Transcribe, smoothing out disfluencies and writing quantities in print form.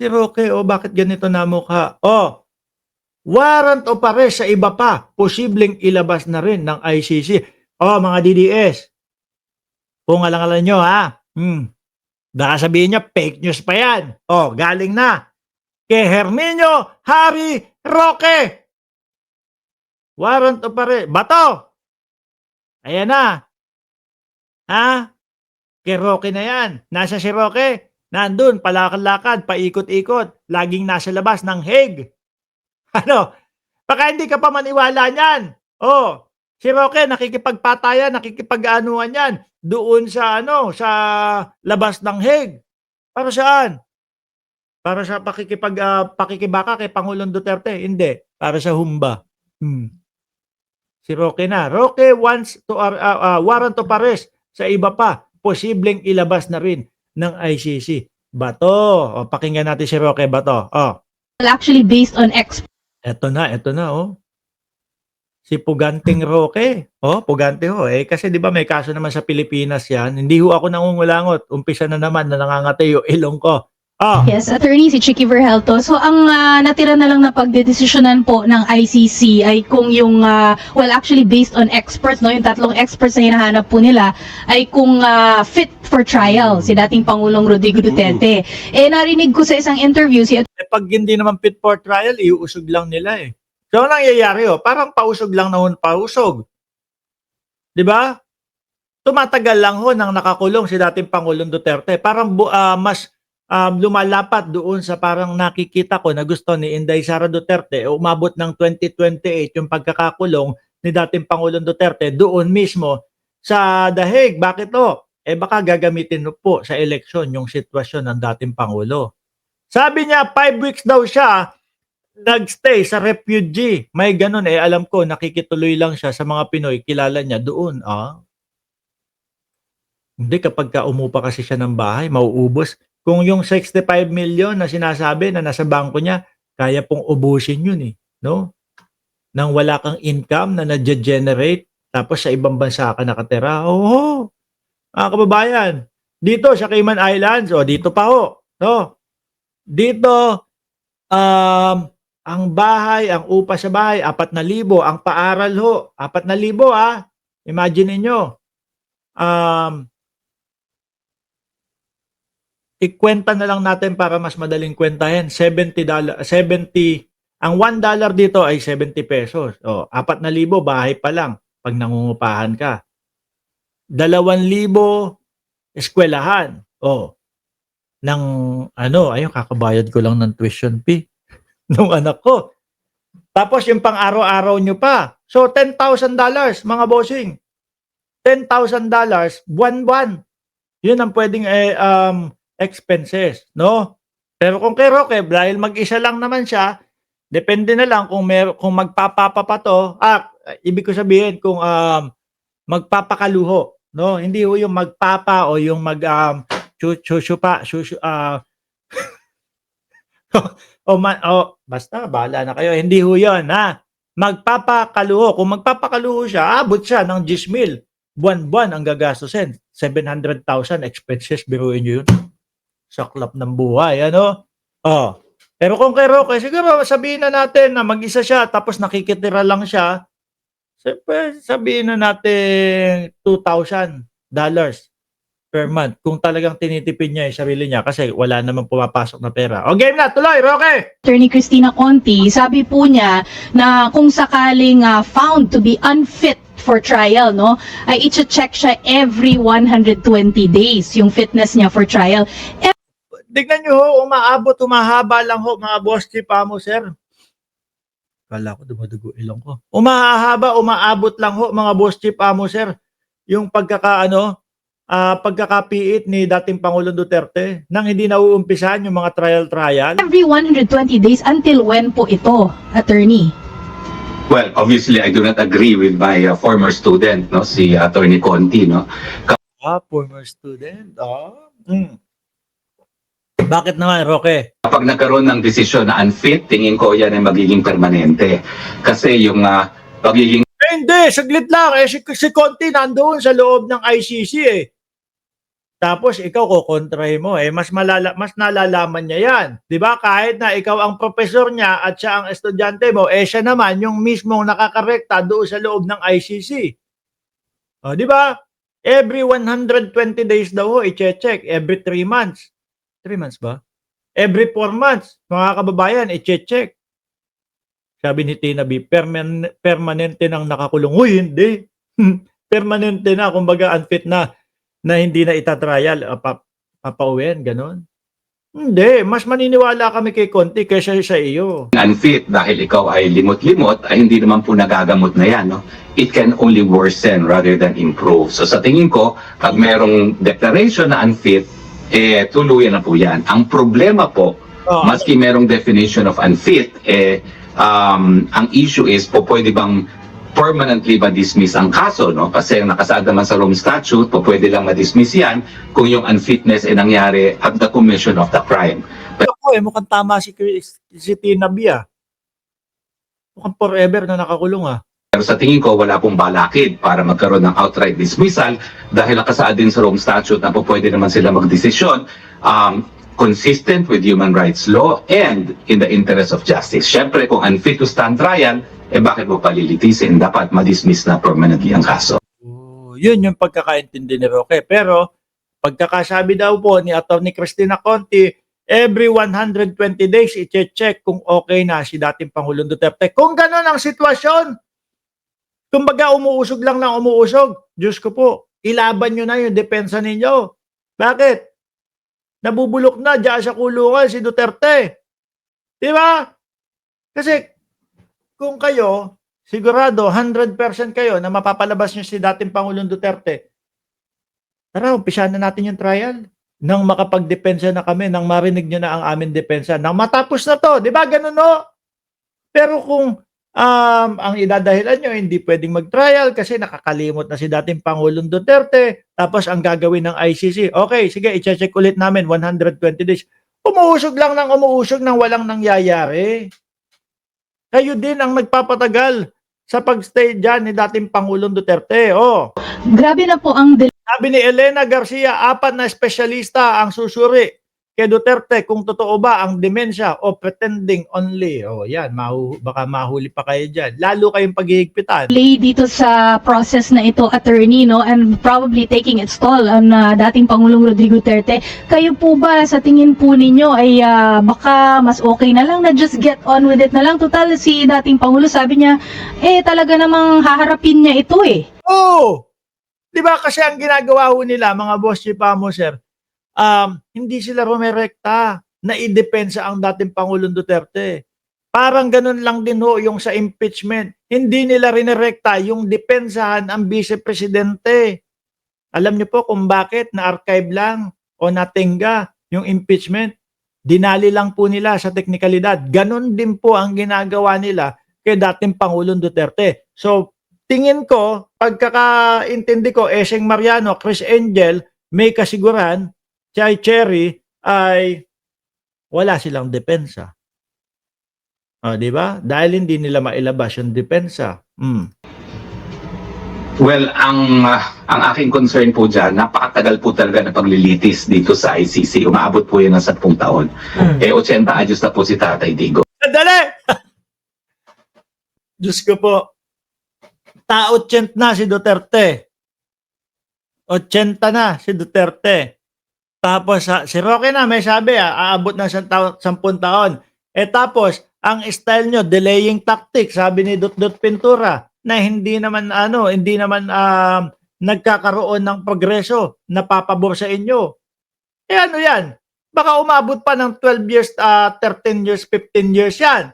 Si Roque, bakit ganito na mukha? Warrant of arrest sa iba pa, posibleng ilabas na rin ng ICC. Mga DDS, kung alang-alang nyo ha, baka sabihin nyo, fake news pa yan. Galing na kay Herminio Harry Roque. Warrant of arrest. Bato! Ayan na. Ha? Kay Roque na yan. Nasa si Roque? Nandun, palakad-lakad, paikot-ikot. Laging nasa labas ng Hague. Ano? Baka hindi ka pa maniwala niyan. Si Roque nakikipagpatayan, nakikipag-anuhan yan doon sa sa labas ng Hague. Para saan? Para sa pakikibaka kay Pangulong Duterte? Hindi. Para sa humba. Si Roque na. Roque wants to warrant of arrest sa iba pa. Posibleng ilabas na rin ng ICC. Bato. Pakinggan natin si Roque. Bato. Actually based on Eto na. Si Puganting Roque. Pugante ho. Kasi di ba may kaso naman sa Pilipinas yan. Hindi ho ako nangungulangot. Umpisa na naman na nangangati yung ilong ko. Yes, attorney si Chicky Verhelto. So ang natira na lang na pagdedesisyonan po ng ICC ay kung yung actually based on experts, no, yung tatlong experts na hinahanap po nila ay kung fit for trial si dating Pangulong Rodrigo Duterte. Narinig ko sa isang interview pag hindi naman fit for trial, iuusog lang nila So, ano nangyayari Parang pausog lang na pausog. Di ba? Tumatagal lang nang nakakulong si dating Pangulong Duterte. Parang mas lumalapat doon sa parang nakikita ko na gusto ni Inday Sara Duterte, umabot ng 2028 yung pagkakakulong ni dating Pangulong Duterte doon mismo sa The Hague. Bakit baka gagamitin po sa eleksyon yung sitwasyon ng dating Pangulo. Sabi niya, 5 weeks daw siya nagstay sa refugee. May ganun alam ko, nakikituloy lang siya sa mga Pinoy, kilala niya doon. Hindi, kapag umupa kasi siya ng bahay, mauubos. Kung yung 65 million na sinasabi na nasa bangko niya, kaya pong ubusin yun no? Nang wala kang income na na-generate, tapos sa ibang bansa ka nakatira. Mga kababayan, dito sa Cayman Islands, dito pa no? Dito, ang bahay, ang upa sa bahay, 4,000. Ang paaral 4,000 Imagine niyo. Ikwenta na lang natin para mas madaling kwentahin. $70. Ang $1 dito ay 70 pesos. 4,000 bahay pa lang pag nangungupahan ka. 2,000 eskwelahan. Ayun, kakabayad ko lang ng tuition fee nung anak ko. Tapos yung pang-araw-araw nyo pa. So, $10,000 mga bossing. $10,000 buwan-buwan. Yun ang pwedeng expenses, no? Pero kung kay Roque, dahil mag-isa lang naman siya, depende na lang kung magpapapa pa to. Ibig ko sabihin kung magpapakaluho, no? Hindi ho yung magpapa o yung basta bahala na kayo. Hindi ho 'yon, magpapakaluho. Kung magpapakaluho siya, abot siya ng 10,000. Buwan-buwan ang gagastusin. 700,000 expenses, biruin nyo yun. Saklap ng buhay, Pero kung kay Roque, siguro sabihin na natin na mag-isa siya, tapos nakikitira lang siya, sabihin na natin $2,000 per month. Kung talagang tinitipid niya yung sarili niya kasi wala namang pumapasok na pera. Game na, tuloy, Roque! Attorney Cristina Conti, sabi po niya na kung sakaling found to be unfit for trial, no, ay i-check siya every 120 days yung fitness niya for trial. Tignan nyo umahaba lang mga boss chief mo, sir. Kala ko dumadugo ilong ko. Umaabot lang mga boss chief mo, sir. Yung pagkakapiit ni dating Pangulong Duterte nang hindi nauumpisan yung mga trial. Every 120 days, until when po ito, attorney? Well, obviously, I do not agree with my former student, no, si Attorney Conti, no. Former student. Bakit naman, Roque? Kapag nagkaroon ng desisyon na unfit, tingin ko yan ay magiging permanente. Kasi yung pagiging... Hindi, saglit lang. Si Conti nandoon sa loob ng ICC Tapos ikaw kokontrahin mo, mas nalalaman niya yan. 'Di ba? Kahit na ikaw ang professor niya at siya ang estudyante mo, siya naman yung mismong nakakarekta doon sa loob ng ICC. O, 'di ba? Every 120 days daw i-check, every 3 months. 3 months ba? Every 4 months, mga kababayan, i-check. Sabi ni Tina B, permanente nang nakakulong. Uy, hindi. Permanente na, kumbaga unfit na hindi na itatrial, papauwiin, ganon. Hindi, mas maniniwala kami kay Conti kaysa sa iyo. Unfit dahil ikaw ay limot-limot, ay hindi naman po nagagamot na yan. No? It can only worsen rather than improve. So sa tingin ko, pag merong declaration na unfit, tuluyan na po yan. Ang problema po, maski merong definition of unfit, ang issue is po pwede bang permanently ma-dismiss ang kaso, no? Kasi ang nakasaad naman sa Rome Statute, po pwede lang ma-dismiss yan kung yung unfitness ay nangyari at the commission of the crime. Ako mukhang tama si Tina B, mukhang forever na nakakulong, Pero sa tingin ko, wala pong balakid para magkaroon ng outright dismissal dahil nakasaad din sa Rome Statute na po pwede naman sila magdesisyon consistent with human rights law and in the interest of justice. Siyempre, kung unfit to stand trial, bakit mo palilitisin? Dapat ma-dismiss na permanently ang kaso. Yun yung pagkakaintindi ni Roque. Pero, pagkakasabi daw po ni Atty. Cristina Conti, every 120 days, i-check kung okay na si dating Pangulong Duterte. Kung gano'n ang sitwasyon, kumbaga umuusog lang ng umuusog, Diyos ko po, ilaban nyo na yung depensa ninyo. Bakit? Nabubulok na diyan sa kulungan si Duterte. Di ba? Kasi kung kayo, sigurado 100% kayo na mapapalabas niyo si dating Pangulong Duterte. Tara, umpisahan na natin yung trial. Nang makapagdepensa na kami, nang marinig niyo na ang aming depensa, nang matapos na to. Di ba? Ganun, no? Pero kung ang idadahilan nyo, hindi pwedeng mag-trial kasi nakakalimot na si dating Pangulong Duterte. Tapos ang gagawin ng ICC, okay, sige, i-check ulit namin 120 days. Umuusog lang ng umuusog nang walang nangyayari. Kayo din ang nagpapatagal sa pagstay dyan ni dating Pangulong Duterte. Grabe na po ang Sabi ni Elena Garcia, 4 na espesyalista ang susuri kay Duterte kung totoo ba ang demensya o pretending only. Yan, baka mahuli pa kayo dyan. Lalo kayong paghihigpitan. delay dito sa process na ito, attorney, no, and probably taking its toll on dating Pangulong Rodrigo Duterte. Kayo po ba sa tingin po ninyo ay baka mas okay na lang na just get on with it na lang? Total, si dating Pangulo sabi niya, talaga namang haharapin niya ito Di ba kasi ang ginagawa ho nila, mga boss chipamo, sir, hindi sila rumerekta na idepensa ang dating Pangulong Duterte. Parang ganun lang din ho yung sa impeachment. Hindi nila rinerekta yung depensahan ang vice-presidente. Alam niyo po kung bakit na-archive lang o natingga yung impeachment. Dinali lang po nila sa teknikalidad. Ganun din po ang ginagawa nila kay dating Pangulong Duterte. So, tingin ko, pagkakaintindi ko, Eseng Mariano, Chris Angel, may kasiguran, Chay Cherry, ay wala silang depensa. Di ba? Dahil hindi nila mailabas yung depensa. Well, ang aking concern po dyan, napakatagal po talaga na paglilitis dito sa ICC. Umaabot po yan ng 10 taon. 80 anyos na po si Tatay Digo. Dali! Diyos ko po. Ta-80 na si Duterte. 80 na si Duterte. Tapos si Roque na may sabi aabot ng 10 taon. Tapos ang style nyo, delaying tactic, sabi ni Dutdut Pintura, na hindi naman nagkakaroon ng progreso na papabor sa inyo. Ano yan? Baka umabot pa ng 12 years, 13 years, 15 years yan.